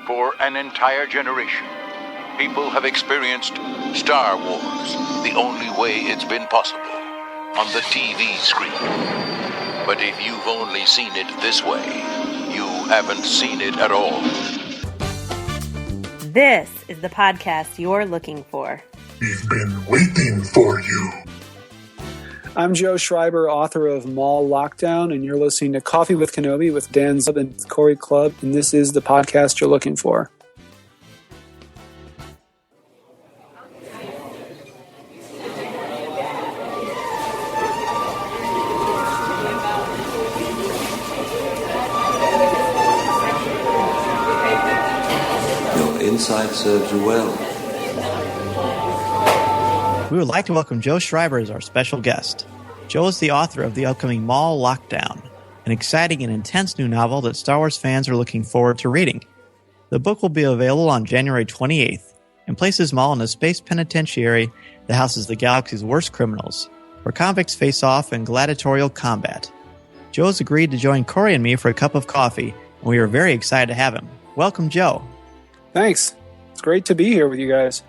For an entire generation, people have experienced Star Wars the only way it's been possible, on the TV screen. But if you've only seen it this way, you haven't seen it at all. This is the podcast you're looking for. We've been waiting for you. I'm Joe Schreiber, author of Maul Lockdown, and you're listening to Coffee with Kenobi with Dan Zub and Corey Clubb, and this is the podcast you're looking for. Your insight serves you well. We would like to welcome Joe Schreiber as our special guest. Joe is the author of the upcoming Maul Lockdown, an exciting and intense new novel that Star Wars fans are looking forward to reading. The book will be available on January 28th and places Maul in a space penitentiary that houses the galaxy's worst criminals, where convicts face off in gladiatorial combat. Joe has agreed to join Corey and me for a cup of coffee, and we are very excited to have him. Welcome, Joe. Thanks. It's great to be here with you guys.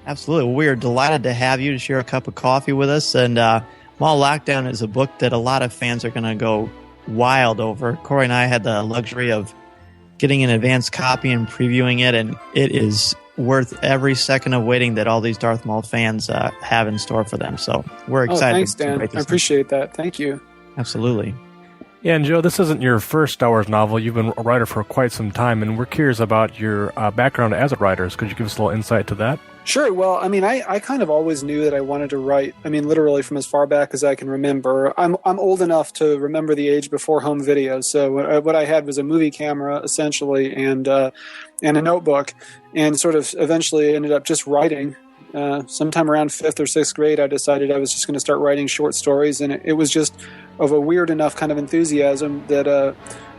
Absolutely. Well, we are delighted to have you to share a cup of coffee with us. And Maul Lockdown is a book that a lot of fans are going to go wild over. Corey and I had the luxury of getting an advanced copy and previewing it, and it is worth every second of waiting that all these Darth Maul fans have in store for them. So we're excited. Thanks, Dan. I appreciate that. Thank you. Absolutely. Yeah, and Joe, this isn't your first Star Wars novel. You've been a writer for quite some time, and we're curious about your background as a writer. Could you give us a little insight to that? Sure. Well, I mean, I kind of always knew that I wanted to write. I mean, literally from as far back as I can remember. I'm old enough to remember the age before home video. So what I had was a movie camera, essentially, and a notebook, and sort of eventually ended up just writing. Sometime around 5th or 6th grade, I decided I was just going to start writing short stories, and it was just of a weird enough kind of enthusiasm that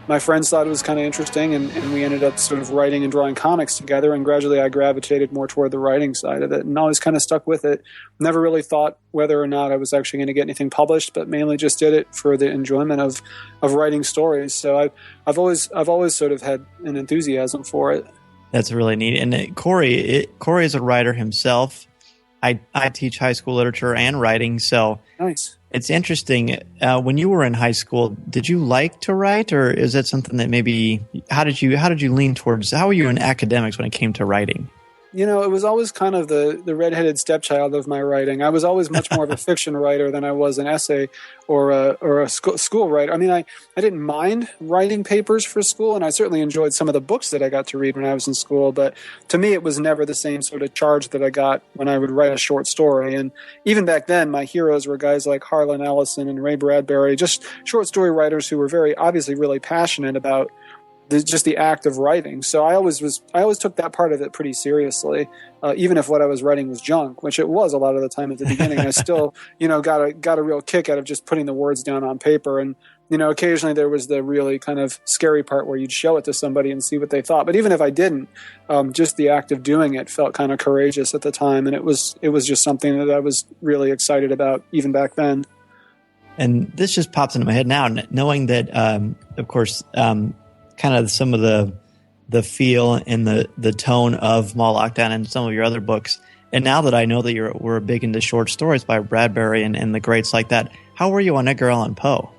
my friends thought it was kind of interesting, and we ended up sort of writing and drawing comics together, and gradually I gravitated more toward the writing side of it, and always kind of stuck with it. Never really thought whether or not I was actually going to get anything published, but mainly just did it for the enjoyment of writing stories. So I've always sort of had an enthusiasm for it. That's really neat. And Corey is a writer himself. I teach high school literature and writing, so nice. It's interesting. When you were in high school, did you like to write, or is that something that maybe how did you lean towards? How were you in academics when it came to writing? You know, it was always kind of the redheaded stepchild of my writing. I was always much more of a fiction writer than I was an essay or a school writer. I mean, I didn't mind writing papers for school, and I certainly enjoyed some of the books that I got to read when I was in school. But to me, it was never the same sort of charge that I got when I would write a short story. And even back then, my heroes were guys like Harlan Ellison and Ray Bradbury, just short story writers who were very obviously really passionate about just the act of writing. So I always took that part of it pretty seriously, even if what I was writing was junk, which it was a lot of the time at the beginning. I still, got a real kick out of just putting the words down on paper. And, occasionally there was the really kind of scary part where you'd show it to somebody and see what they thought. But even if I didn't, just the act of doing it felt kind of courageous at the time. And it was just something that I was really excited about even back then. And this just pops into my head now, knowing that, of course, kind of some of the feel and the tone of Maul Lockdown and some of your other books. And now that I know that we're big into short stories by Bradbury and the greats like that, how were you on Edgar Allan Poe?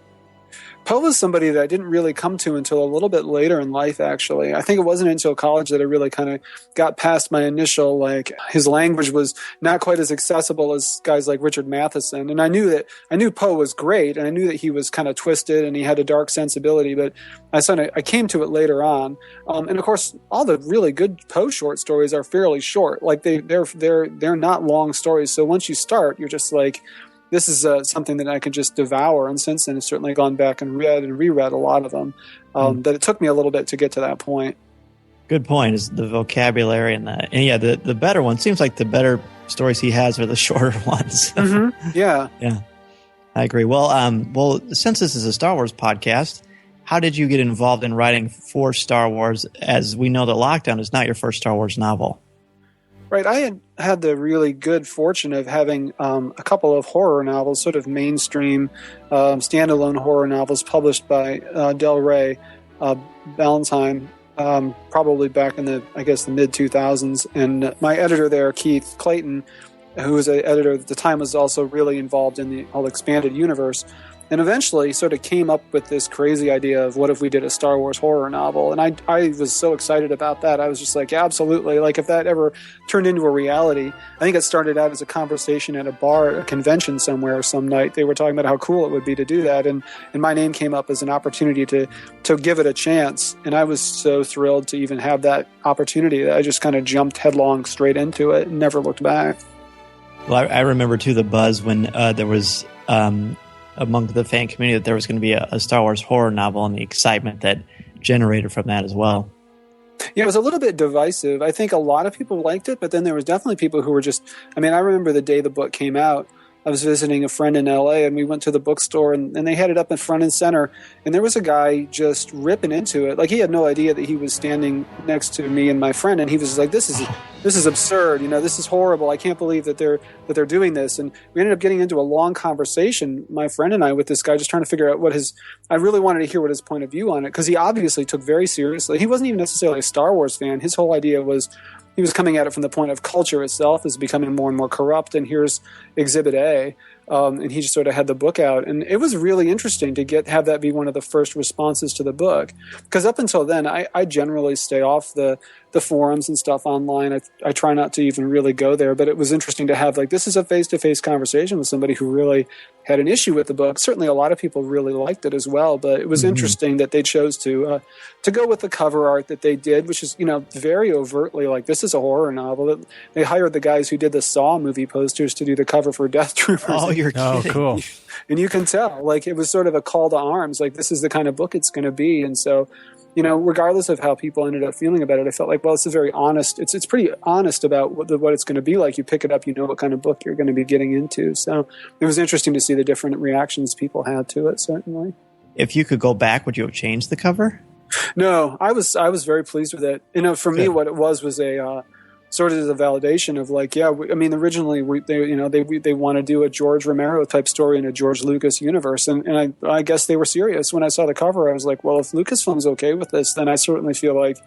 Poe was somebody that I didn't really come to until a little bit later in life, actually. I think it wasn't until college that I really kind of got past my initial, his language was not quite as accessible as guys like Richard Matheson. And I knew Poe was great, and I knew that he was kind of twisted and he had a dark sensibility, but I came to it later on. And of course, all the really good Poe short stories are fairly short. Like they're not long stories. So once you start, you're just like, this is something that I could just devour, and since then I've certainly gone back and read and reread a lot of them. But it took me a little bit to get to that point. Good point is the vocabulary and the better one. Seems like the better stories he has are the shorter ones. Mm-hmm. Yeah. Yeah, I agree. Well, since this is a Star Wars podcast, how did you get involved in writing for Star Wars, as we know that Lockdown is not your first Star Wars novel? Right. I had the really good fortune of having a couple of horror novels, sort of mainstream standalone horror novels published by Del Rey, Ballantine, probably back in the mid 2000s. And my editor there, Keith Clayton, who was an editor at the time, was also really involved in the whole expanded universe. And eventually sort of came up with this crazy idea of what if we did a Star Wars horror novel? And I was so excited about that. I was just like, absolutely. Like, if that ever turned into a reality. I think it started out as a conversation at a bar, a convention somewhere some night. They were talking about how cool it would be to do that. And my name came up as an opportunity to give it a chance. And I was so thrilled to even have that opportunity that I just kind of jumped headlong straight into it and never looked back. Well, I remember, too, the buzz when there was... among the fan community that there was going to be a Star Wars horror novel, and the excitement that generated from that as well. Yeah, it was a little bit divisive. I think a lot of people liked it, but then there was definitely people who were just... I mean, I remember the day the book came out, I was visiting a friend in LA, and we went to the bookstore, and they had it up in front and center, and there was a guy just ripping into it. Like, he had no idea that he was standing next to me and my friend, and he was like, this is absurd, this is horrible, I can't believe that they're doing this. And we ended up getting into a long conversation, my friend and I, with this guy, just trying to figure out I really wanted to hear what his point of view on it, because he obviously took very seriously. He wasn't even necessarily a Star Wars fan. His whole idea was, he was coming at it from the point of culture itself is becoming more and more corrupt, and here's Exhibit A. And he just sort of had the book out. And it was really interesting to have that be one of the first responses to the book. Because up until then, I generally stay off the forums and stuff online. I try not to even really go there. But it was interesting to have, this is a face-to-face conversation with somebody who really had an issue with the book. Certainly a lot of people really liked it as well. But it was interesting that they chose to go with the cover art that they did, which is, very overtly this is a horror novel. They hired the guys who did the Saw movie posters to do the cover for Death Troopers. Oh, you're kidding. Oh, cool. And you can tell, it was sort of a call to arms. This is the kind of book it's going to be. And so, regardless of how people ended up feeling about it, I felt well, it's a very honest, it's pretty honest about what it's going to be like. You pick it up, what kind of book you're going to be getting into. So it was interesting to see the different reactions people had to it, certainly. If you could go back, would you have changed the cover? No, I was very pleased with it. For me, what it was a... sort of as a validation of originally they want to do a George Romero type story in a George Lucas universe, and I guess they were serious. When I saw the cover, I was like, well, if Lucasfilm's okay with this, then I certainly feel like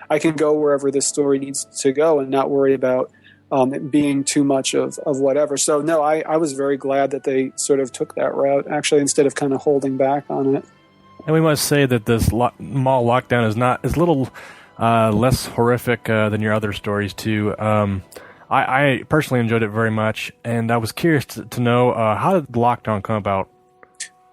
I can go wherever this story needs to go and not worry about it being too much of whatever. So no, I was very glad that they sort of took that route, actually, instead of kind of holding back on it. And we must say that this mall lockdown is a little less horrific than your other stories too. I personally enjoyed it very much, and I was curious to know how did the lockdown come about?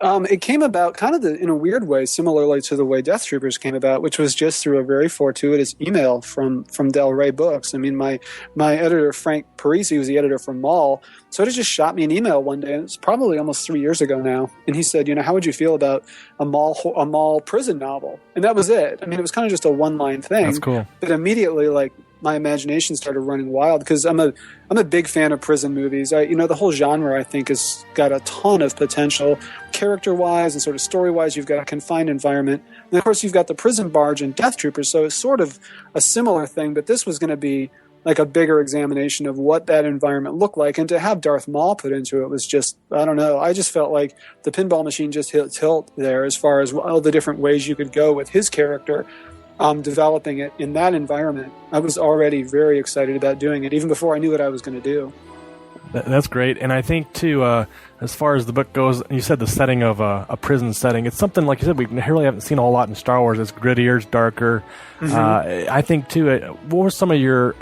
It came about kind of in a weird way, similarly to the way Death Troopers came about, which was just through a very fortuitous email from Del Rey Books. I mean, my editor, Frank Parisi, who's the editor for Maul, sort of just shot me an email one day, and it's probably almost 3 years ago now. And he said, how would you feel about a Maul prison novel? And that was it. I mean, it was kind of just a one-line thing. That's cool. But immediately, my imagination started running wild, because I'm a big fan of prison movies. The whole genre, I think, has got a ton of potential, character-wise and sort of story-wise. You've got a confined environment, and of course you've got the prison barge and Death Troopers, so it's sort of a similar thing, but this was going to be a bigger examination of what that environment looked like, and to have Darth Maul put into it was just, I don't know, I just felt like the pinball machine just hit tilt there as far as all the different ways you could go with his character. Developing it in that environment. I was already very excited about doing it, even before I knew what I was going to do. That's great. And I think, too, as far as the book goes, you said the setting of a prison setting. It's something, like you said, we really haven't seen a whole lot in Star Wars. It's grittier, it's darker. Mm-hmm. I think, too, what were some of your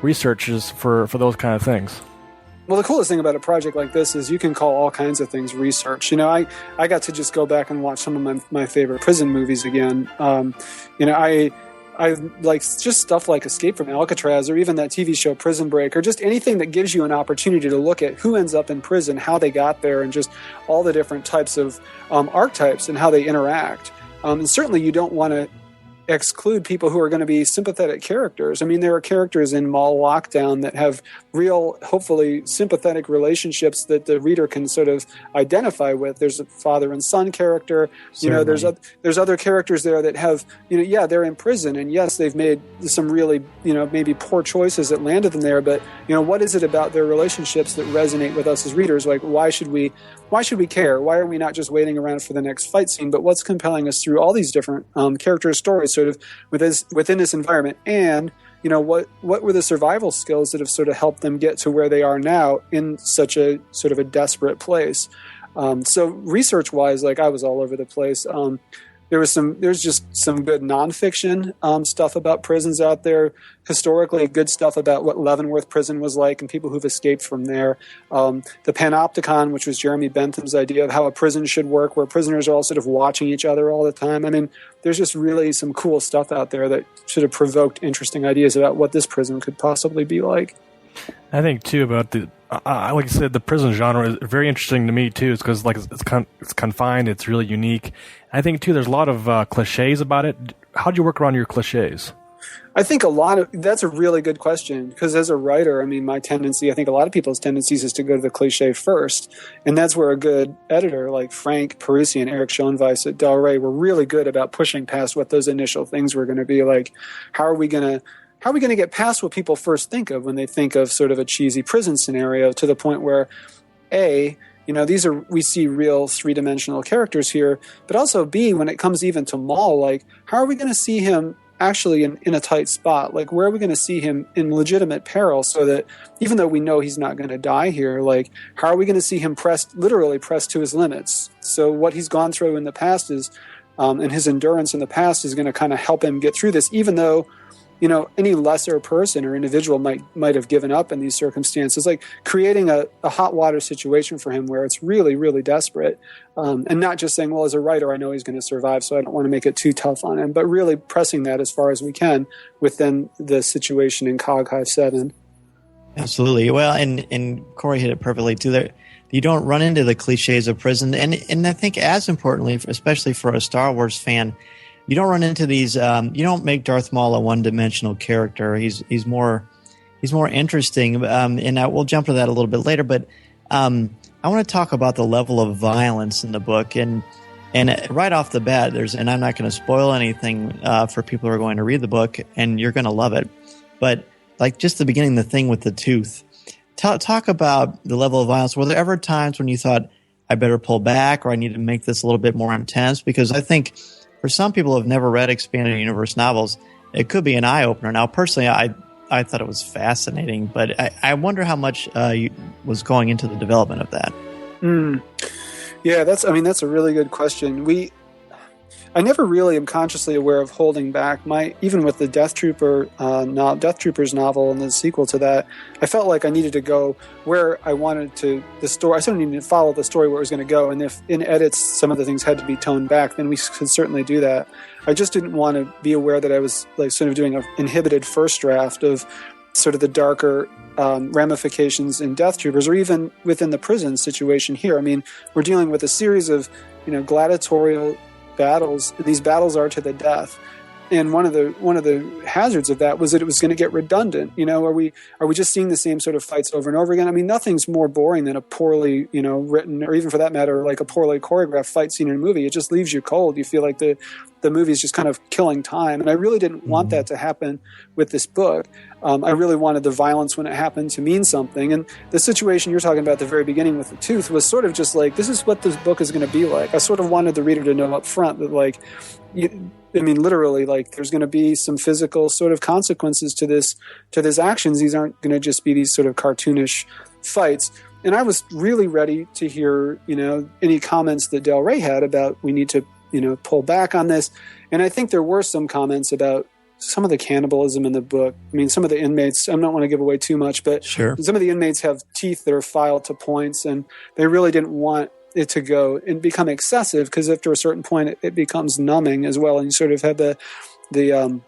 researches for those kind of things? Well, the coolest thing about a project like this is you can call all kinds of things research. I got to just go back and watch some of my favorite prison movies again. I like just stuff like Escape from Alcatraz, or even that TV show Prison Break, or just anything that gives you an opportunity to look at who ends up in prison, how they got there, and just all the different types of archetypes and how they interact. And certainly you don't want to exclude people who are going to be sympathetic characters. I mean, there are characters in Maul Lockdown that have real, hopefully, sympathetic relationships that the reader can sort of identify with. There's a father and son character. Certainly. There's other characters there that have, they're in prison, and yes, they've made some really, maybe poor choices that landed them there. But what is it about their relationships that resonate with us as readers? Like, why should we care? Why are we not just waiting around for the next fight scene? But what's compelling us through all these different character stories? sort of within this environment, and what were the survival skills that have sort of helped them get to where they are now in such a sort of a desperate place. So research-wise, like, I was all over the place. There's just some good nonfiction stuff about prisons out there. Historically, good stuff about what Leavenworth Prison was like and people who've escaped from there. The Panopticon, which was Jeremy Bentham's idea of how a prison should work, where prisoners are all sort of watching each other all the time. I mean, there's just really some cool stuff out there that should have provoked interesting ideas about what this prison could possibly be like. I think too about the like I said, the prison genre is very interesting to me too. It's because like it's confined, it's really unique. I think too there's a lot of cliches about it. How'd you work around your cliches? I think that's a really good question, because as a writer, I mean, my tendency, I think a lot of people's tendencies is to go to the cliche first, and that's where a good editor like Frank Perusi and Eric Schoenweiss at Del Rey were really good about pushing past what those initial things were going to be. Like, how are we going to get past what people first think of when they think of sort of a cheesy prison scenario, to the point where, we see real three-dimensional characters here, but also B, when it comes even to Maul, like, how are we going to see him actually in a tight spot? Like, where are we going to see him in legitimate peril, so that even though we know he's not going to die here, like, how are we going to see him literally pressed to his limits? So what he's gone through in the past is, and his endurance in the past is going to kind of help him get through this, even though any lesser person or individual might have given up in these circumstances, like creating a hot water situation for him where it's really, really desperate, and not just saying, well, as a writer, I know he's going to survive, so I don't want to make it too tough on him, but really pressing that as far as we can within the situation in Cog Hive 7. Absolutely. Well, and Corey hit it perfectly too. There, you don't run into the cliches of prison, and I think as importantly, especially for a Star Wars fan, you don't run into these. You don't make Darth Maul a one-dimensional character. He's more interesting, and we'll jump to that a little bit later. But I want to talk about the level of violence in the book, and right off the bat, and I'm not going to spoil anything for people who are going to read the book, and you're going to love it. But like just the beginning, the thing with the tooth. Talk about the level of violence. Were there ever times when you thought, I better pull back, or I need to make this a little bit more intense? Because I think for some people who have never read expanded universe novels, it could be an eye-opener. Now, personally, I thought it was fascinating, but I wonder how much was going into the development of that. Yeah, that's a really good question. I never really am consciously aware of holding back. Even with the Death Troopers novel and the sequel to that, I felt like I needed to go where I wanted to. The story, I certainly needed to follow the story where it was going to go. And if in edits some of the things had to be toned back, then we could certainly do that. I just didn't want to be aware that I was like sort of doing an inhibited first draft of sort of the darker ramifications in Death Troopers, or even within the prison situation here. I mean, we're dealing with a series of gladiatorial battles. These battles are to the death, and one of the hazards of that was that it was going to get redundant. Are we just seeing the same sort of fights over and over again? I mean, nothing's more boring than a poorly written, or even for that matter, like a poorly choreographed fight scene in a movie. It just leaves you cold. You feel like the movie's just kind of killing time, and I really didn't want that to happen with this book. I really wanted the violence when it happened to mean something, and the situation you're talking about at the very beginning with the tooth was sort of just like, this is what this book is going to be like. I sort of wanted the reader to know up front that, like, literally, like, there's going to be some physical sort of consequences to this actions. These aren't going to just be these sort of cartoonish fights. And I was really ready to hear, any comments that Del Rey had about, we need to, pull back on this. And I think there were some comments about some of the cannibalism in the book. I mean, some of the inmates, I don't want to give away too much, but sure, some of the inmates have teeth that are filed to points, and they really didn't want it to go and become excessive, because after a certain point it becomes numbing as well, and you sort of have the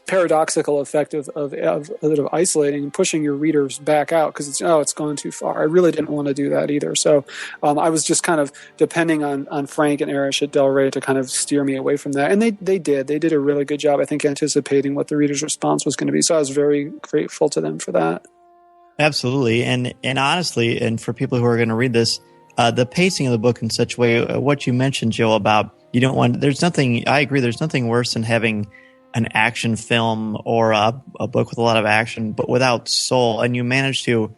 paradoxical effect of isolating and pushing your readers back out, because it's gone too far. I really didn't want to do that either. So I was just kind of depending on Frank and Erich at Del Rey to kind of steer me away from that. And they did a really good job, I think, anticipating what the reader's response was going to be. So I was very grateful to them for that. Absolutely. And honestly, and for people who are going to read this, the pacing of the book in such a way, what you mentioned, Joe, about I agree, there's nothing worse than having an action film or a book with a lot of action, but without soul. And you manage to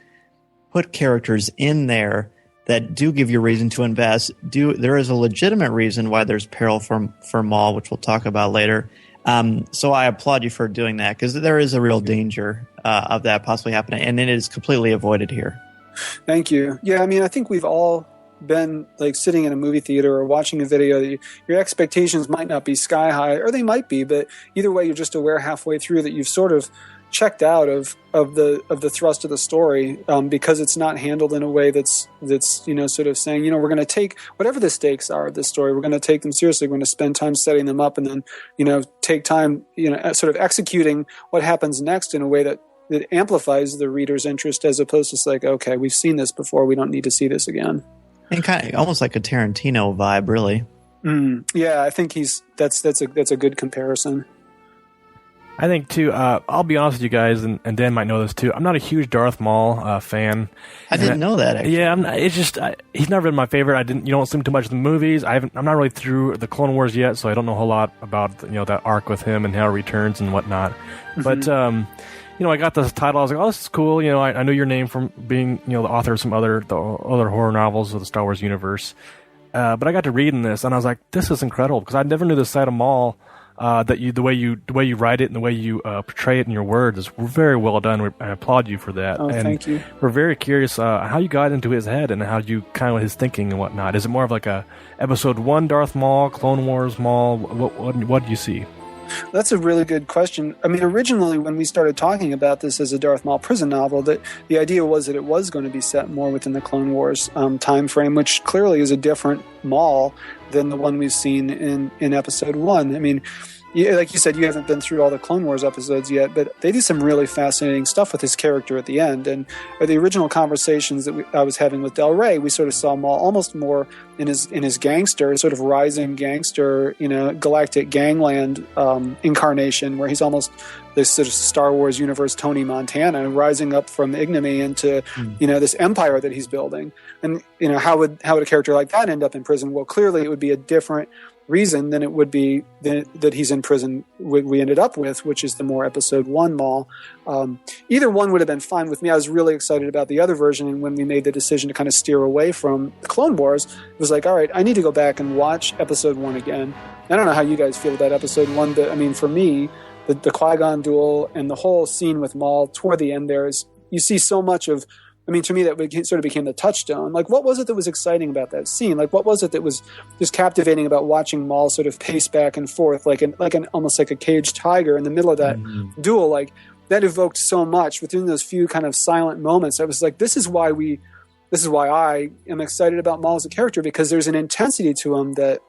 put characters in there that do give you reason to invest. There is a legitimate reason why there's peril for Maul, which we'll talk about later. So I applaud you for doing that, because there is a real danger of that possibly happening, and it is completely avoided here. Thank you. Yeah, I mean, I think we've all been like sitting in a movie theater or watching a video. Your expectations might not be sky high, or they might be, but either way, you're just aware halfway through that you've sort of checked out of the thrust of the story, because it's not handled in a way that's sort of saying, we're going to take whatever the stakes are of this story, we're going to take them seriously, we're going to spend time setting them up, and then take time sort of executing what happens next in a way that amplifies the reader's interest, as opposed to like, okay, we've seen this before, we don't need to see this again. And kind of almost like a Tarantino vibe, really. Yeah, I think that's a good comparison. I think too. I'll be honest with you guys, and Dan might know this too. I'm not a huge Darth Maul fan. I didn't know that. Actually. Yeah, it's just he's never been my favorite. You don't see him too much in the movies. I'm not really through the Clone Wars yet, so I don't know a whole lot about that arc with him and how he returns and whatnot. Mm-hmm. But I got this title. I was like, oh, this is cool. I knew your name from being the author of some other horror novels of the Star Wars universe. But I got to reading this, and I was like, this is incredible, because I never knew this side of Maul. The way you write it and the way you portray it in your words is very well done. I applaud you for that. Oh, and thank you. We're very curious how you got into his head and how you kind of his thinking and whatnot. Is it more of like a Episode 1 Darth Maul, Clone Wars Maul? What do you see? That's a really good question. I mean, originally when we started talking about this as a Darth Maul prison novel, the idea was that it was going to be set more within the Clone Wars time frame, which clearly is a different Maul than the one we've seen in Episode 1. I mean, like you said, you haven't been through all the Clone Wars episodes yet, but they do some really fascinating stuff with his character at the end. And the original conversations that I was having with Del Rey, we sort of saw Maul almost more in his gangster, sort of rising gangster, galactic gangland incarnation, where he's almost this sort of Star Wars universe Tony Montana, rising up from ignominy into this empire that he's building. And how would a character like that end up in prison? Well, clearly it would be a different reason than it would be that he's in prison we ended up with, which is the more Episode 1 Maul. Either one would have been fine with me. I was really excited about the other version, and when we made the decision to kind of steer away from the Clone Wars, it was like, all right, I need to go back and watch Episode 1 again. I don't know how you guys feel about Episode 1, but I mean, for me, the Qui-Gon duel and the whole scene with Maul toward the end there is, you see so much of, I mean, to me, that sort of became the touchstone. Like, what was it that was exciting about that scene? Like, what was it that was just captivating about watching Maul sort of pace back and forth, like an almost like a caged tiger in the middle of that duel? Like, that evoked so much within those few kind of silent moments. I was like, this is why I am excited about Maul as a character, because there's an intensity to him that,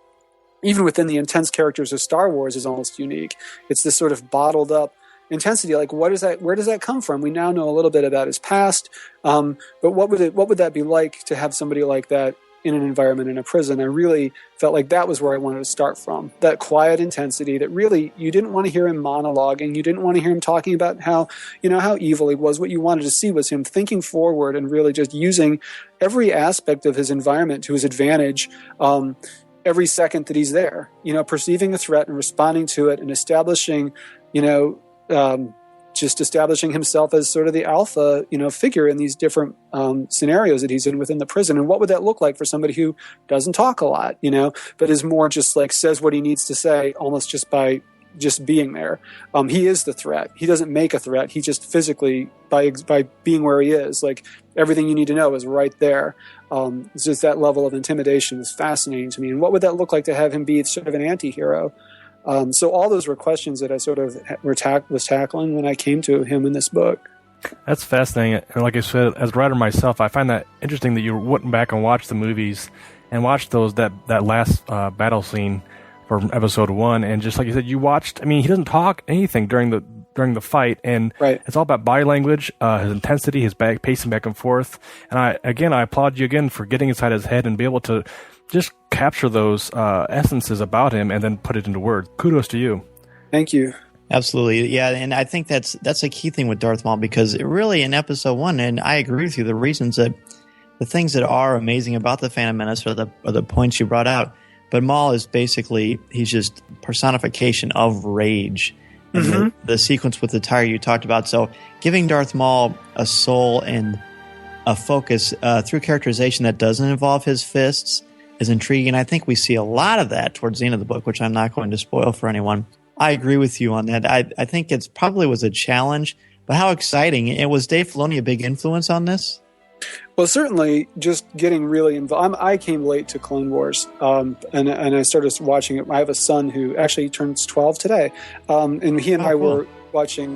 even within the intense characters of Star Wars, is almost unique. It's this sort of bottled up intensity. Like, where does that come from? We now know a little bit about his past, but what would that be like to have somebody like that in an environment in a prison? I really felt like that was where I wanted to start from. That quiet intensity that really, you didn't want to hear him monologuing. You didn't want to hear him talking about how evil he was. What you wanted to see was him thinking forward and really just using every aspect of his environment to his advantage, every second that he's there, perceiving a threat and responding to it, and establishing, just establishing himself as sort of the alpha, figure in these different scenarios that he's in within the prison. And what would that look like for somebody who doesn't talk a lot, but is more just like says what he needs to say, almost just by just being there. He is the threat. He doesn't make a threat. He just physically, by being where he is, like, everything you need to know is right there. It's just that level of intimidation is fascinating to me. And what would that look like to have him be sort of an anti-hero? So all those were questions that I sort of was tackling when I came to him in this book. That's fascinating. And like I said, as a writer myself, I find that interesting that you went back and watched the movies and watched that last battle scene from Episode 1, and just like you said, you watched. I mean, he doesn't talk anything during the fight, and It's all about body language, his intensity, his pacing back and forth. And I applaud you again for getting inside his head and be able to just capture those essences about him and then put it into words. Kudos to you. Thank you. Absolutely. Yeah, and I think that's a key thing with Darth Maul, because it really, in Episode 1, and I agree with you, the things that are amazing about the Phantom Menace are the points you brought out. But Maul is basically, he's just personification of rage. And the sequence with the tiger you talked about. So giving Darth Maul a soul and a focus through characterization that doesn't involve his fists is intriguing. I think we see a lot of that towards the end of the book, which I'm not going to spoil for anyone. I agree with you on that. I think it's probably was a challenge, but how exciting. And was Dave Filoni a big influence on this? Well, certainly just getting really involved. I came late to Clone Wars, and I started watching it. I have a son who actually turns 12 today, and he and I were watching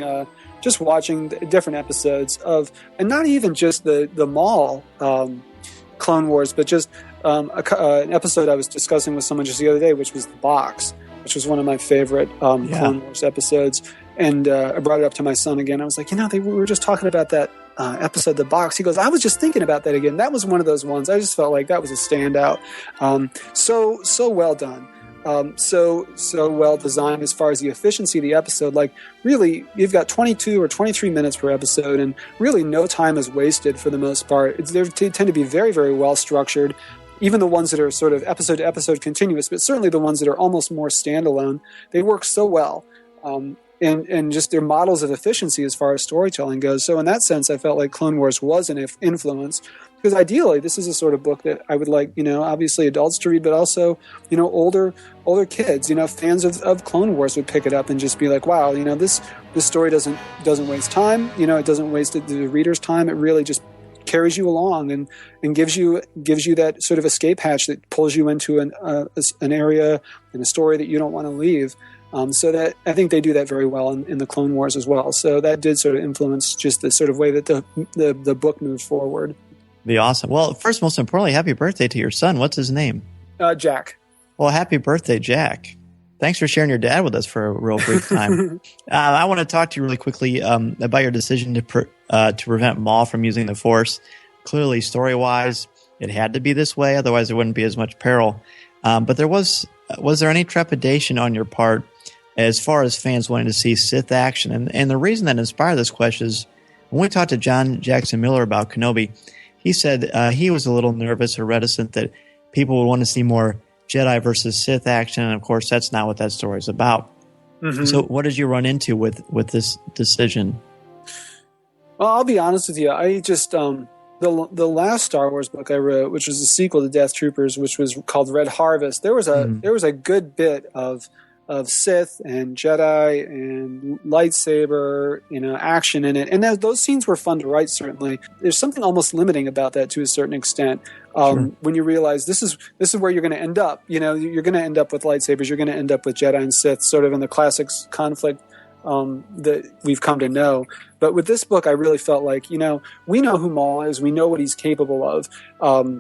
different episodes of, and not even just the Maul Clone Wars, but just an episode I was discussing with someone just the other day, which was The Box, which was one of my favorite Clone Wars episodes. And I brought it up to my son again. I was like, we were just talking about that episode, The Box. He goes, I was just thinking about that again. That was one of those ones. I just felt like that was a standout. So well done. So well designed as far as the efficiency of the episode. Like, really, you've got 22 or 23 minutes per episode, and really no time is wasted for the most part. They tend to be very, very well structured. Even the ones that are sort of episode to episode continuous, but certainly the ones that are almost more standalone, they work so well. And just their models of efficiency as far as storytelling goes. So in that sense, I felt like Clone Wars was an influence, because ideally this is a sort of book that I would like, obviously adults to read, but also, older kids, fans of Clone Wars would pick it up and just be like, wow, this story doesn't waste time. It doesn't waste the reader's time. It really just carries you along and gives you that sort of escape hatch that pulls you into an area in a story that you don't want to leave. So that I think they do that very well in the Clone Wars as well. So that did sort of influence just the sort of way that the book moved forward. Be awesome. Well, first, most importantly, happy birthday to your son. What's his name? Jack. Well, happy birthday, Jack. Thanks for sharing your dad with us for a real brief time. I want to talk to you really quickly about your decision to prevent Maul from using the Force. Clearly, story-wise, it had to be this way. Otherwise, there wouldn't be as much peril. But was there any trepidation on your part as far as fans wanting to see Sith action? And the reason that inspired this question is when we talked to John Jackson Miller about Kenobi, he said he was a little nervous or reticent that people would want to see more Jedi versus Sith action. And, of course, that's not what that story is about. Mm-hmm. So what did you run into with this decision? Well, I'll be honest with you. I just the last Star Wars book I wrote, which was a sequel to Death Troopers, which was called Red Harvest, there was a good bit of Sith and Jedi and lightsaber, action in it. And those scenes were fun to write, certainly. There's something almost limiting about that to a certain extent. Sure. When you realize this is where you're going to end up. You're going to end up with lightsabers. You're going to end up with Jedi and Sith, sort of in the classic conflict that we've come to know. But with this book, I really felt like, we know who Maul is. We know what he's capable of,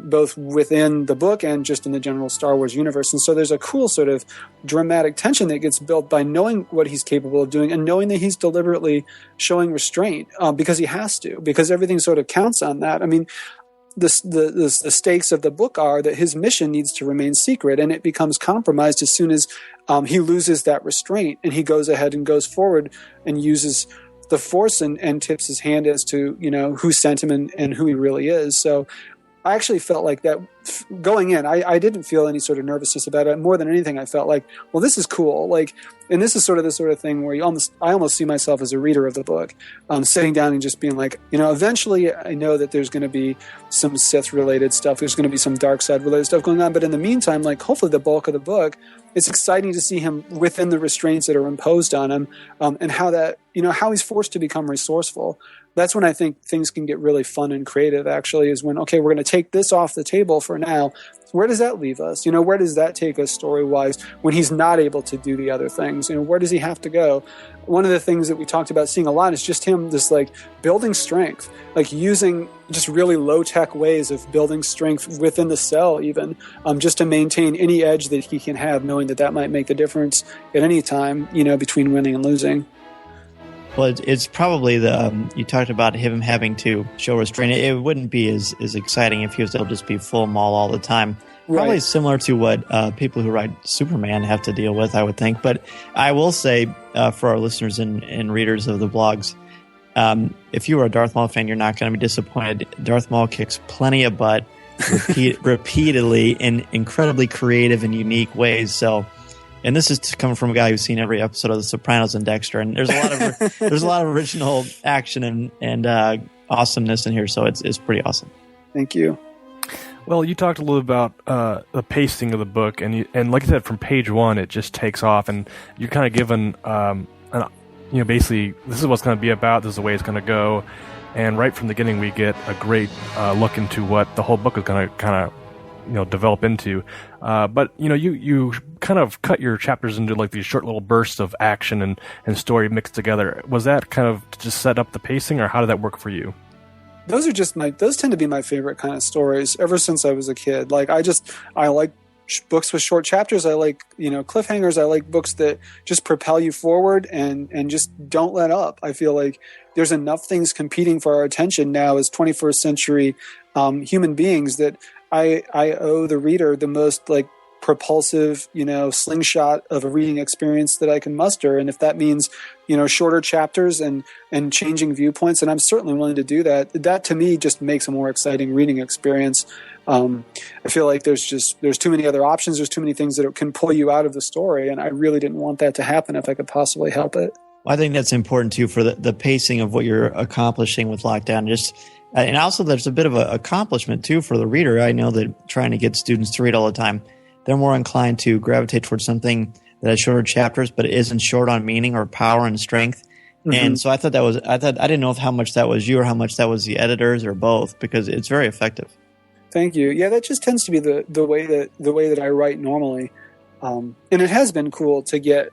both within the book and just in the general Star Wars universe. And so there's a cool sort of dramatic tension that gets built by knowing what he's capable of doing and knowing that he's deliberately showing restraint because he has to, because everything sort of counts on that. I mean, the stakes of the book are that his mission needs to remain secret, and it becomes compromised as soon as he loses that restraint, and he goes ahead and goes forward and uses the Force and tips his hand as to who sent him and who he really is. So I actually felt like that going in. I didn't feel any sort of nervousness about it. More than anything, I felt like, well, this is cool. Like, and this is sort of the sort of thing where I almost see myself as a reader of the book, sitting down and just being like, eventually I know that there's going to be some Sith related stuff. There's going to be some dark side related stuff going on. But in the meantime, like, hopefully the bulk of the book, it's exciting to see him within the restraints that are imposed on him, and how that, how he's forced to become resourceful. That's when I think things can get really fun and creative, actually, is when, okay, we're going to take this off the table for now. Where does that leave us? Where does that take us story-wise when he's not able to do the other things? Where does he have to go? One of the things that we talked about seeing a lot is just him just like building strength, like using just really low-tech ways of building strength within the cell even, just to maintain any edge that he can have, knowing that might make the difference at any time, between winning and losing. Well, it's probably you talked about him having to show restraint. It wouldn't be as exciting if he was able to just be full Maul all the time. Probably right. Similar to what people who write Superman have to deal with, I would think. But I will say, for our listeners and readers of the blogs, if you are a Darth Maul fan, you're not going to be disappointed. Darth Maul kicks plenty of butt repeatedly in incredibly creative and unique ways. So. And this is coming from a guy who's seen every episode of The Sopranos and Dexter, and there's a lot of original action and awesomeness in here, so it's pretty awesome. Thank you. Well, you talked a little about the pacing of the book, and like I said, from page one, it just takes off, and you're kind of given, basically, this is what's going to be about, this is the way it's going to go, and right from the beginning, we get a great look into what the whole book is going to kind of, develop into. But you kind of cut your chapters into like these short little bursts of action and story mixed together. Was that kind of to just set up the pacing, or how did that work for you? Those tend to be my favorite kind of stories ever since I was a kid. Like I like books with short chapters. I like, cliffhangers. I like books that just propel you forward and just don't let up. I feel like there's enough things competing for our attention now as 21st century human beings that I owe the reader the most like propulsive, slingshot of a reading experience that I can muster. And if that means, shorter chapters and changing viewpoints, and I'm certainly willing to do that, that to me just makes a more exciting reading experience. I feel like there's too many other options. There's too many things that can pull you out of the story. And I really didn't want that to happen if I could possibly help it. Well, I think that's important too for the pacing of what you're accomplishing with Lockdown. And also there's a bit of an accomplishment too for the reader. I know that trying to get students to read all the time, they're more inclined to gravitate towards something that has shorter chapters, but it isn't short on meaning or power and strength. Mm-hmm. And so I didn't know how much that was you or how much that was the editors or both, because it's very effective. Thank you. Yeah, that just tends to be the way that I write normally. And it has been cool to get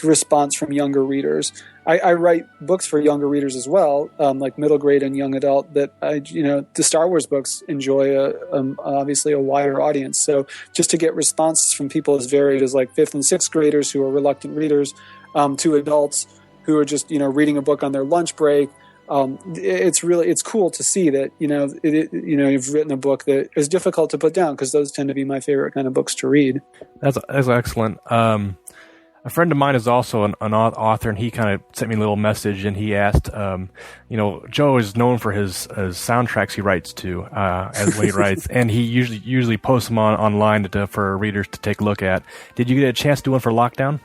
response from younger readers. I write books for younger readers as well, like middle grade and young adult, but the Star Wars books enjoy obviously a wider audience. So just to get responses from people as varied as like 5th and 6th graders who are reluctant readers, to adults who are just, reading a book on their lunch break. It's cool to see that, you've written a book that is difficult to put down, because those tend to be my favorite kind of books to read. That's excellent. A friend of mine is also an author, and he kind of sent me a little message, and he asked, Joe is known for his soundtracks he writes to, as when he writes, and he usually posts them online for readers to take a look at. Did you get a chance to do one for Lockdown?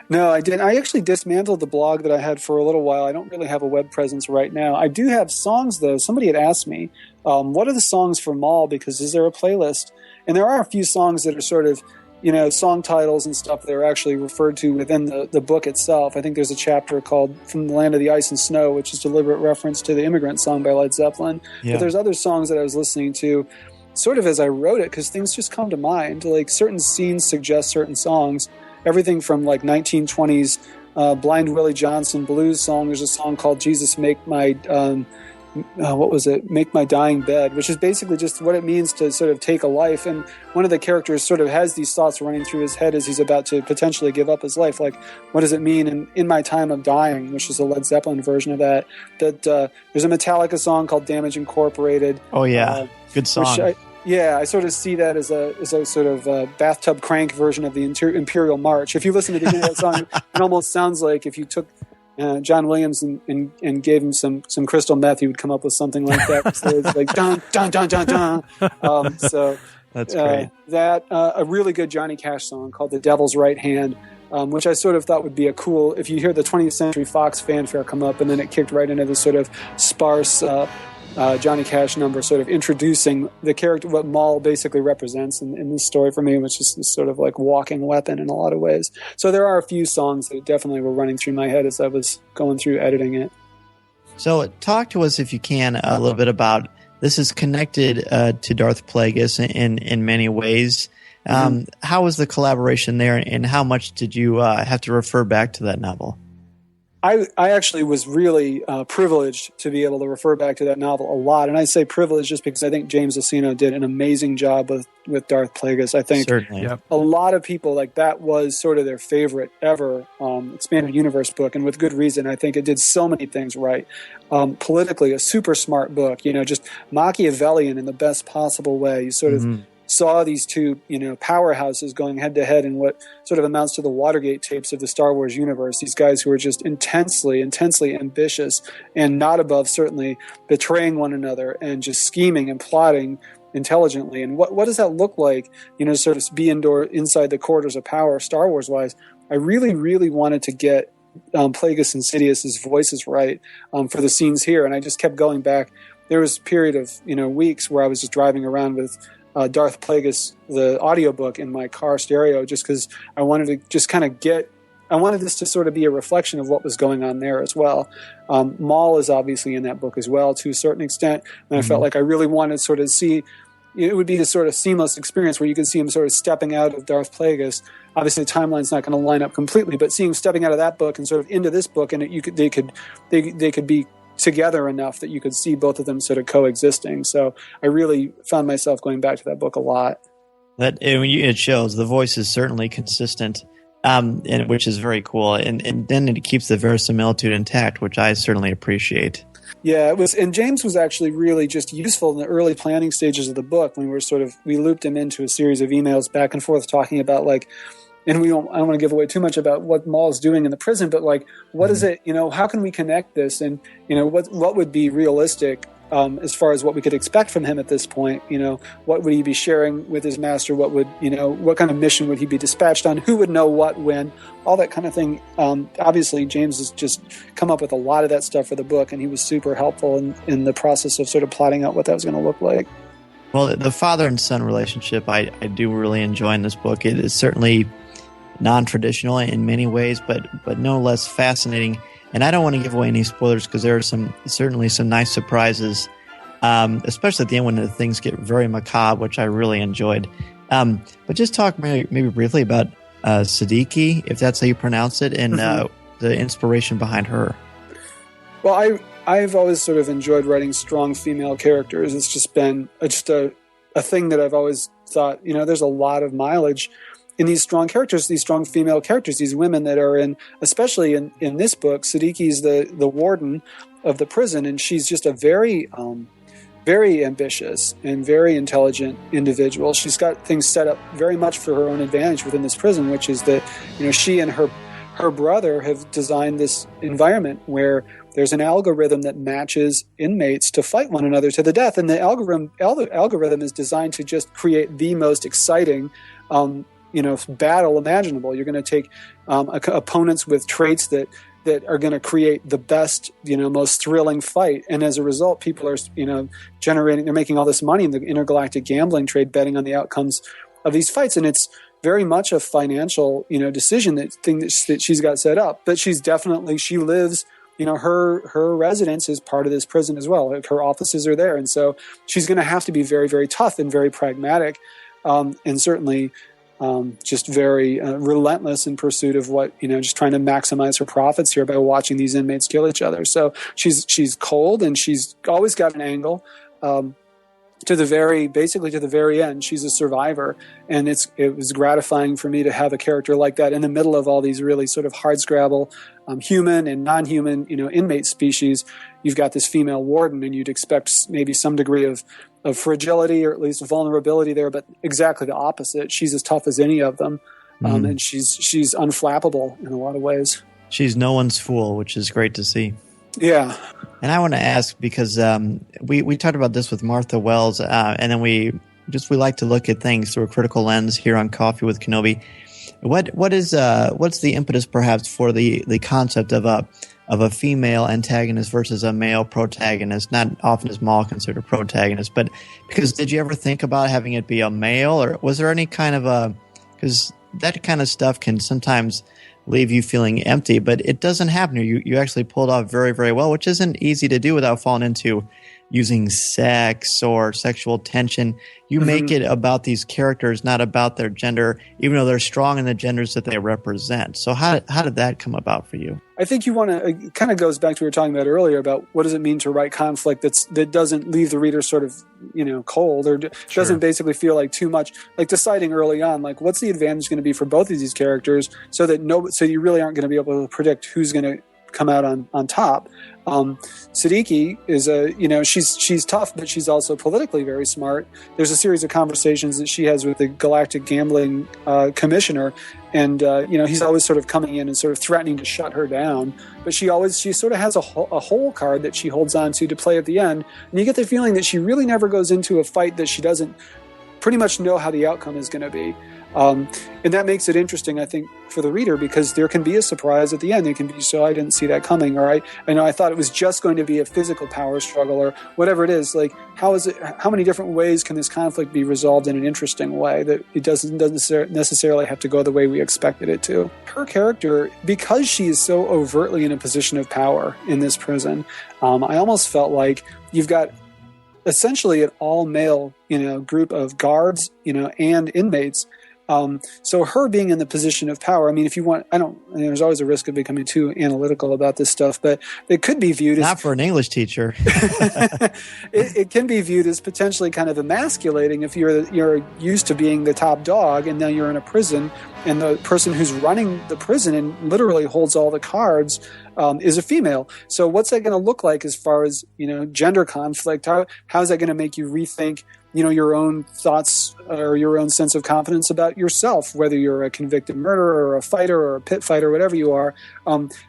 No, I didn't. I actually dismantled the blog that I had for a little while. I don't really have a web presence right now. I do have songs, though. Somebody had asked me, what are the songs for Maul, because is there a playlist? And there are a few songs that are sort of, song titles and stuff that are actually referred to within the book itself. I think there's a chapter called From the Land of the Ice and Snow, which is deliberate reference to the Immigrant Song by Led Zeppelin. Yeah. But there's other songs that I was listening to sort of as I wrote it, because things just come to mind. Like certain scenes suggest certain songs. Everything from like 1920s Blind Willie Johnson blues song. There's a song called Jesus Make My... Make My Dying Bed, which is basically just what it means to sort of take a life. And one of the characters sort of has these thoughts running through his head as he's about to potentially give up his life. Like, what does it mean in my time of dying, which is a Led Zeppelin version of that. There's a Metallica song called Damage Incorporated. Oh, yeah. Good song. I sort of see that as a sort of bathtub crank version of the Imperial March. If you listen to the beginning of that song, it almost sounds like if you took John Williams and gave him some crystal meth, he would come up with something like that. So it's like dun dun dun dun dun. So that's great. A really good Johnny Cash song called "The Devil's Right Hand," which I sort of thought would be a cool. If you hear the 20th Century Fox fanfare come up, and then it kicked right into this sort of sparse Johnny Cash number, sort of introducing the character, what Maul basically represents in this story for me, which is this sort of like walking weapon in a lot of ways. So there are a few songs that definitely were running through my head as I was going through editing it. So talk to us, if you can, a little bit about, this is connected to Darth Plagueis in many ways. How was the collaboration there, and how much did you have to refer back to that novel? I actually was really privileged to be able to refer back to that novel a lot. And I say privileged just because I think James Luceno did an amazing job with Darth Plagueis. I think a lot of people, like, that was sort of their favorite ever expanded universe book, and with good reason. I think it did so many things right. Politically, a super smart book, just Machiavellian in the best possible way. You sort of saw these two, powerhouses going head to head in what sort of amounts to the Watergate tapes of the Star Wars universe. These guys who are just intensely ambitious and not above certainly betraying one another and just scheming and plotting intelligently. And what does that look like, sort of be inside the corridors of power, Star Wars wise? I really, really wanted to get Plagueis and Sidious's voices right for the scenes here. And I just kept going back there was a period of weeks where I was just driving around with Darth Plagueis, the audiobook, in my car stereo, just because I wanted to just kind of I wanted this to sort of be a reflection of what was going on there as well. Maul is obviously in that book as well to a certain extent, and I felt like I really wanted to sort of see, it would be this sort of seamless experience where you could see him sort of stepping out of Darth Plagueis. Obviously the timeline's not going to line up completely, but seeing him stepping out of that book and sort of into this book, and they could be together enough that you could see both of them sort of coexisting. So I really found myself going back to that book a lot. It shows the voice is certainly consistent. Which is very cool, and then it keeps the verisimilitude intact, which I certainly appreciate. Yeah, it was, and James was actually really just useful in the early planning stages of the book when we looped him into a series of emails back and forth talking about and I don't want to give away too much about what Maul's doing in the prison, but what is it, how can we connect this, and what would be realistic as far as what we could expect from him at this point. What would he be sharing with his master? What would, what kind of mission would he be dispatched on? Who would know what, when, all that kind of thing. Obviously, James has just come up with a lot of that stuff for the book, and he was super helpful in the process of sort of plotting out what that was going to look like. Well, the father and son relationship I do really enjoy in this book. It is certainly non-traditional in many ways, but no less fascinating. And I don't want to give away any spoilers because there are certainly some nice surprises, especially at the end when things get very macabre, which I really enjoyed. But just talk maybe briefly about Siddiqui, if that's how you pronounce it, and the inspiration behind her. Well, I've always sort of enjoyed writing strong female characters. It's just been a thing that I've always thought, there's a lot of mileage in these strong characters, these strong female characters, these women that are especially in this book. Siddiqui's the warden of the prison, and she's just a very, very ambitious and very intelligent individual. She's got things set up very much for her own advantage within this prison, which is that, she and her brother have designed this environment where there's an algorithm that matches inmates to fight one another to the death, and the algorithm is designed to just create the most exciting battle imaginable. You're going to take opponents with traits that are going to create the best, most thrilling fight. And as a result, people are, they're making all this money in the intergalactic gambling trade, betting on the outcomes of these fights. And it's very much a financial, decision that she's got set up. But she lives, her residence is part of this prison as well. Her offices are there. And so she's going to have to be very, very tough and very pragmatic, and certainly just very relentless in pursuit of what, just trying to maximize her profits here by watching these inmates kill each other. So she's cold, and she's always got an angle to the very end. She's a survivor, and it was gratifying for me to have a character like that in the middle of all these really sort of hardscrabble human and non-human, inmate species. You've got this female warden, and you'd expect maybe some degree of fragility or at least vulnerability there, but exactly the opposite. She's as tough as any of them, and she's unflappable in a lot of ways. She's no one's fool, which is great to see. Yeah. And I want to ask, because we talked about this with Martha Wells, and then we like to look at things through a critical lens here on Coffee with Kenobi. What's the impetus perhaps for the concept of a female antagonist versus a male protagonist? Not often is Maul considered a protagonist, but because did you ever think about having it be a male, or was there any kind of because that kind of stuff can sometimes leave you feeling empty, but it doesn't happen here. You actually pulled off very, very well, which isn't easy to do without falling into using sex or sexual tension. You make it about these characters, not about their gender, even though they're strong in the genders that they represent. So how did that come about for you? I think it kind of goes back to what we were talking about earlier about what does it mean to write conflict that doesn't leave the reader sort of, cold, or doesn't basically feel like too much, like deciding early on, like what's the advantage going to be for both of these characters so you really aren't going to be able to predict who's going to come out on top. Siddiqui is she's tough, but she's also politically very smart. There's a series of conversations that she has with the galactic gambling commissioner, and he's always sort of coming in and sort of threatening to shut her down. But she sort of has a whole card that she holds on to play at the end, and you get the feeling that she really never goes into a fight that she doesn't pretty much know how the outcome is going to be. And that makes it interesting, I think, for the reader, because there can be a surprise at the end. There can be, so I didn't see that coming, or I thought it was just going to be a physical power struggle, or whatever it is. Like, how many different ways can this conflict be resolved in an interesting way that it doesn't necessarily have to go the way we expected it to? Her character, because she is so overtly in a position of power in this prison, I almost felt like you've got essentially an all-male, group of guards, and inmates. So her being in the position of power, I mean, if you want, there's always a risk of becoming too analytical about this stuff, but it could be viewed as... Not for an English teacher. it can be viewed as potentially kind of emasculating if you're used to being the top dog, and now you're in a prison, and the person who's running the prison and literally holds all the cards is a female. So what's that going to look like as far as, gender conflict? How is that going to make you rethink your own thoughts or your own sense of confidence about yourself, whether you're a convicted murderer or a fighter or a pit fighter, whatever you are?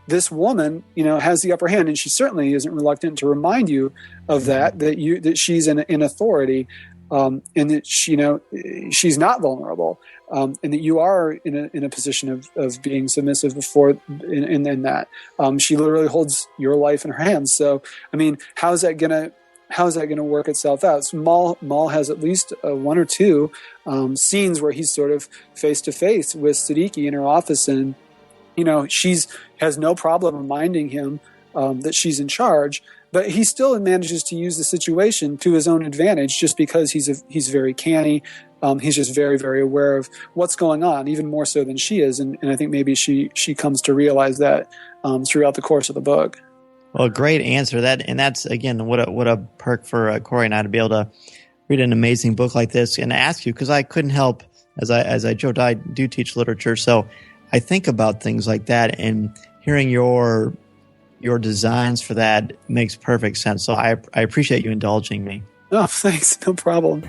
This woman, has the upper hand, and she certainly isn't reluctant to remind you of that she's in authority, and that she's not vulnerable, and that you are in a position of being submissive before in that. She literally holds your life in her hands. So, I mean, how's that going to work itself out? So Maul has at least one or two scenes where he's sort of face to face with Siddiqui in her office, and she's has no problem reminding him that she's in charge, but he still manages to use the situation to his own advantage, just because he's very canny. He's just very, very aware of what's going on, even more so than she is, and I think maybe she comes to realize that throughout the course of the book. Well, great answer. That's again what a perk for Corey and I to be able to read an amazing book like this and ask you, because I couldn't help, as I joked, I do teach literature, so I think about things like that, and hearing your designs for that makes perfect sense. So I appreciate you indulging me. Oh, thanks. No problem.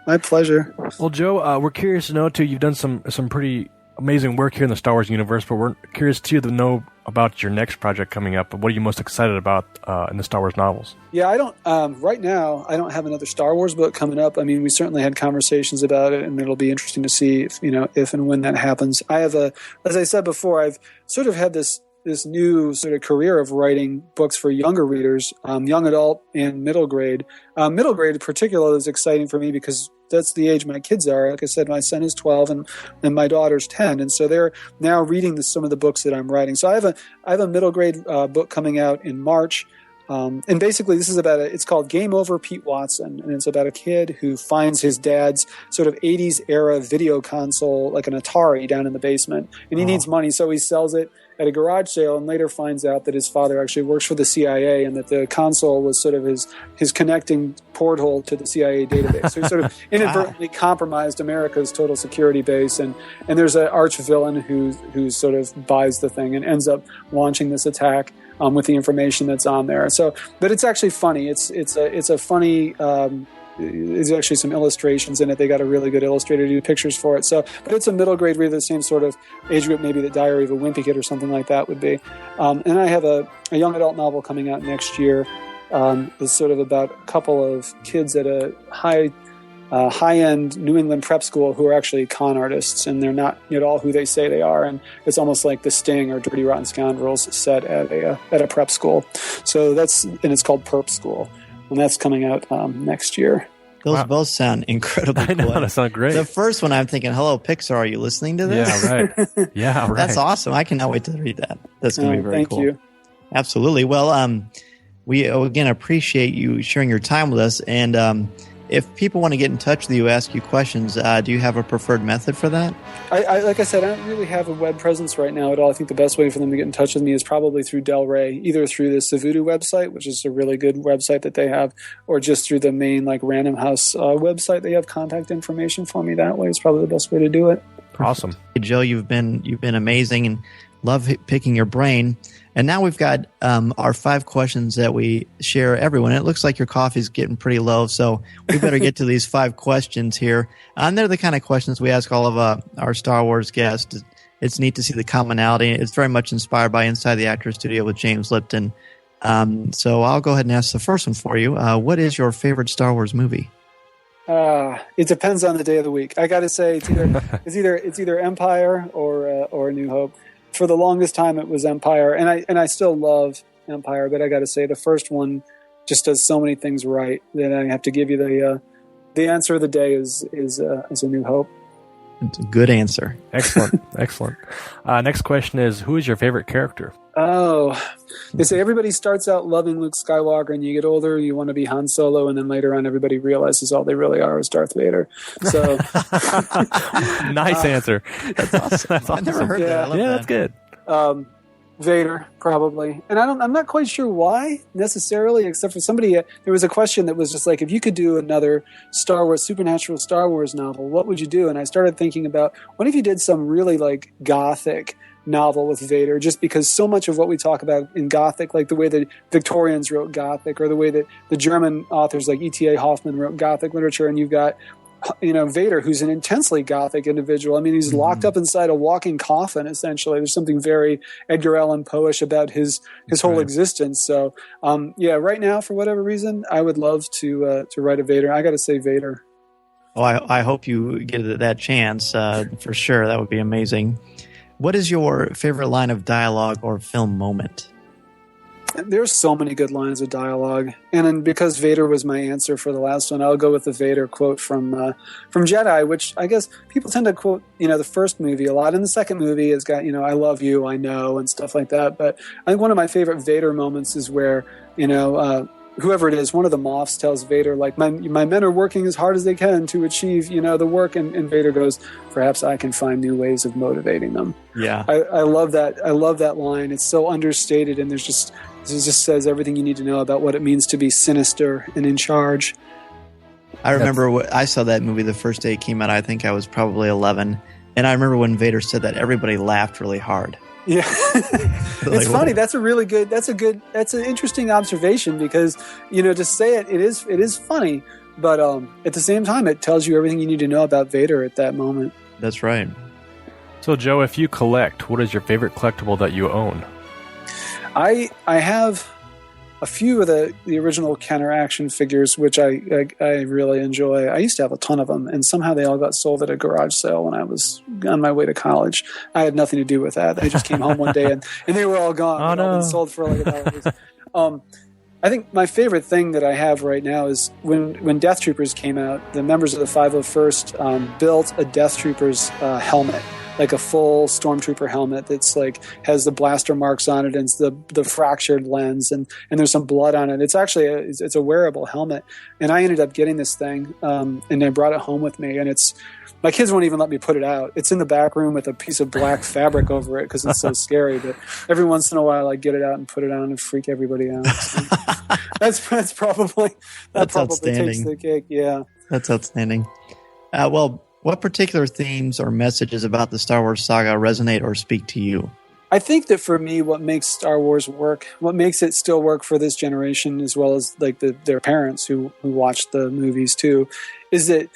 My pleasure. Well, Joe, we're curious to know too. You've done some pretty amazing work here in the Star Wars universe, but we're curious too to know about your next project coming up. What are you most excited about in the Star Wars novels? Yeah, I don't. Right now, I don't have another Star Wars book coming up. I mean, we certainly had conversations about it, and it'll be interesting to see if and when that happens. I have as I said before, I've sort of had this new sort of career of writing books for younger readers, young adult and middle grade. Middle grade in particular is exciting for me because that's the age my kids are. Like I said, my son is 12 and my daughter's 10. And so they're now reading some of the books that I'm writing. So I have a middle grade book coming out in March. And basically this is it's called Game Over Pete Watson. And it's about a kid who finds his dad's sort of 80s era video console, like an Atari, down in the basement. And he needs money, so he sells it at a garage sale, and later finds out that his father actually works for the CIA, and that the console was sort of his connecting porthole to the CIA database. So he sort of inadvertently compromised America's total security base, and there's an arch villain who sort of buys the thing and ends up launching this attack with the information that's on there. So, but it's actually funny. It's a funny. There's actually some illustrations in it. They got a really good illustrator to do pictures for it. So, but it's a middle grade reader, the same sort of age group maybe that Diary of a Wimpy Kid or something like that would be. And I have a young adult novel coming out next year. It's sort of about a couple of kids at a high-end New England prep school who are actually con artists, and they're not at all who they say they are. And it's almost like The Sting or Dirty Rotten Scoundrels set at a prep school. So it's called Perp School. And that's coming out next year. Those both sound incredibly cool. I know, that sounds great. The first one, I'm thinking, hello, Pixar, are you listening to this? Yeah, right. That's awesome. I cannot wait to read that. That's going to be very cool. Thank you. Absolutely. Well, we, again, appreciate you sharing your time with us. And if people want to get in touch with you, ask you questions, do you have a preferred method for that? I like I said, I don't really have a web presence right now at all. I think the best way for them to get in touch with me is probably through Del Rey, either through the Savudu website, which is a really good website that they have, or just through the main Random House website. They have contact information for me that way. It's probably the best way to do it. Awesome. Joe, you've been amazing, and love picking your brain. And now we've got our 5 questions that we share everyone. It looks like your coffee's getting pretty low, so we better get to these 5 questions here. And they're the kind of questions we ask all of our Star Wars guests. It's neat to see the commonality. It's very much inspired by Inside the Actors Studio with James Lipton. So I'll go ahead and ask the first one for you. What is your favorite Star Wars movie? It depends on the day of the week. I got to say, it's either Empire or New Hope. For the longest time, it was Empire, and I still love Empire. But I got to say, the first one just does so many things right that I have to give you the answer of the day is A New Hope. It's a good answer. Excellent, excellent. Next question is, who is your favorite character? Oh, they say everybody starts out loving Luke Skywalker, and you get older, you want to be Han Solo, and then later on, everybody realizes all they really are is Darth Vader. So, nice answer. That's awesome. That's awesome. I never heard that. I love that. That's good. Vader, probably, and I'm not quite sure why necessarily, except for somebody. There was a question that was just like, if you could do another supernatural Star Wars novel, what would you do? And I started thinking about, what if you did some really like gothic novel with Vader, just because so much of what we talk about in Gothic, like the way that Victorians wrote Gothic, or the way that the German authors like E.T.A. Hoffmann wrote Gothic literature, and you've got Vader, who's an intensely Gothic individual. I mean, he's locked up inside a walking coffin, essentially. There's something very Edgar Allan Poe-ish about his whole existence. So, right now, for whatever reason, I would love to write a Vader. I got to say Vader. Oh, I hope you get that chance for sure. That would be amazing. What is your favorite line of dialogue or film moment? There's so many good lines of dialogue, and then because Vader was my answer for the last one, I'll go with the Vader quote from Jedi, which I guess people tend to quote, the first movie a lot, and the second movie has got, I love you, I know, and stuff like that. But I think one of my favorite Vader moments is where, whoever it is, one of the Moffs tells Vader, like, my men are working as hard as they can to achieve, the work, and Vader goes, perhaps I can find new ways of motivating them. Yeah, I love that. I love that line. It's so understated, and it just says everything you need to know about what it means to be sinister and in charge. I remember I saw that movie the first day it came out. I think I was probably 11, and I remember when Vader said that, everybody laughed really hard. Yeah, it's funny. That's an interesting observation, because to say it is funny, but at the same time, it tells you everything you need to know about Vader at that moment. That's right. So, Joe, if you collect, what is your favorite collectible that you own? I have a few of the original Kenner action figures, which I really enjoy. I used to have a ton of them, and somehow they all got sold at a garage sale when I was on my way to college. I had nothing to do with that. I just came home one day and they were all gone. Oh, no. All been sold for like $1. I think my favorite thing that I have right now is when Death Troopers came out, the members of the 501st built a Death Troopers helmet, like a full Stormtrooper helmet that's like has the blaster marks on it and it's the fractured lens and there's some blood on it. It's actually it's a wearable helmet, and I ended up getting this thing and I brought it home with me, and my kids won't even let me put it out. It's in the back room with a piece of black fabric over it because it's so scary. But every once in a while, I get it out and put it on and freak everybody out. So that's probably takes the cake. Yeah, that's outstanding. What particular themes or messages about the Star Wars saga resonate or speak to you? I think that for me, what makes Star Wars work, what makes it still work for this generation, as well as like their parents who watched the movies too, is that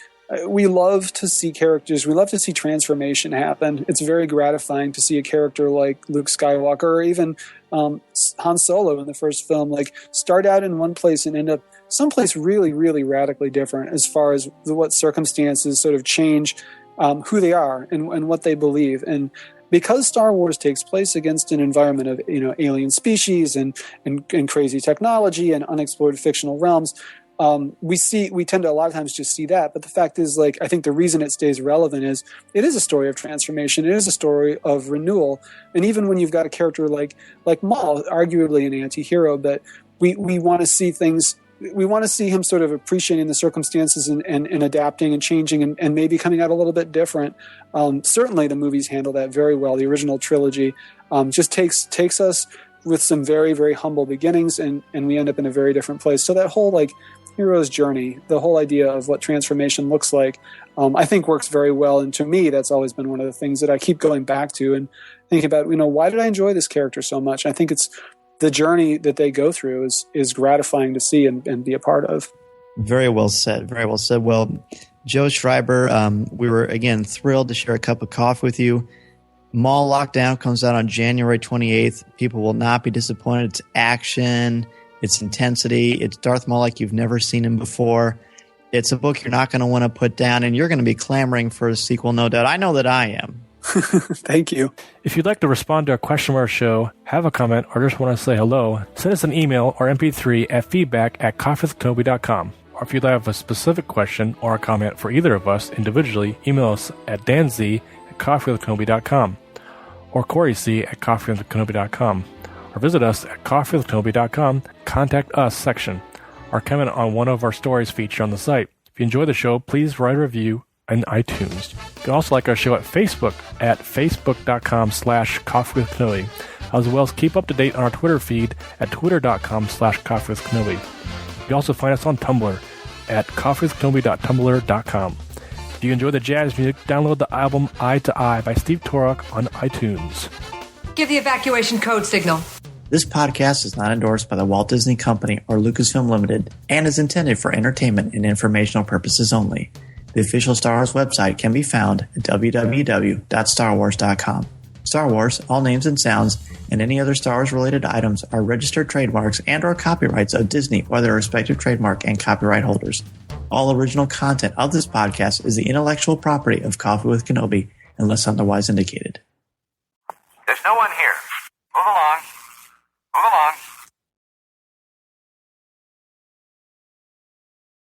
we love to see characters. We love to see transformation happen. It's very gratifying to see a character like Luke Skywalker, or even Han Solo in the first film, like start out in one place and end up someplace really, really radically different as far as what circumstances sort of change who they are and what they believe. And because Star Wars takes place against an environment of alien species and crazy technology and unexplored fictional realms, we tend to a lot of times just see that. But the fact is, like, I think the reason it stays relevant is it is a story of transformation. It is a story of renewal. And even when you've got a character like Maul, arguably an anti-hero, but we want to see things. We want to see him sort of appreciating the circumstances and adapting and changing and maybe coming out a little bit different. Certainly the movies handle that very well. The original trilogy just takes us with some very, very humble beginnings and we end up in a very different place. So that whole like hero's journey, the whole idea of what transformation looks like, I think works very well. And to me, that's always been one of the things that I keep going back to and think about, why did I enjoy this character so much? I think it's the journey that they go through is gratifying to see and be a part of. Very well said. Very well said. Well, Joe Schreiber, we were, again, thrilled to share a cup of coffee with you. Maul Lockdown comes out on January 28th. People will not be disappointed. It's action. It's intensity. It's Darth Maul like you've never seen him before. It's a book you're not going to want to put down, and you're going to be clamoring for a sequel, no doubt. I know that I am. Thank you. If you'd like to respond to a question of our show, have a comment, or just want to say hello, send us an email or MP3 at feedback@coffeewithkenobi.com. Or if you'd have a specific question or a comment for either of us individually, email us at danz@coffeewithkenobi.com or coryc@coffeewithkenobi.com. Or visit us at coffeewithkenobi.com, Contact Us section, or comment on one of our stories featured on the site. If you enjoy the show, please write a review in iTunes. You can also like our show at Facebook at facebook.com/coffeewithkenobi, as well as keep up to date on our Twitter feed at twitter.com/coffeewithkenobi. You can also find us on Tumblr at coffeewithkenobi.tumblr.com. If you enjoy the jazz music, download the album Eye to Eye by Steve Torok on iTunes. Give the evacuation code signal. This podcast is not endorsed by the Walt Disney Company or Lucasfilm Limited and is intended for entertainment and informational purposes only. The official Star Wars website can be found at www.starwars.com. Star Wars, all names and sounds, and any other Star Wars-related items are registered trademarks and or copyrights of Disney or their respective trademark and copyright holders. All original content of this podcast is the intellectual property of Coffee with Kenobi, unless otherwise indicated. There's no one here. Move along. Move along.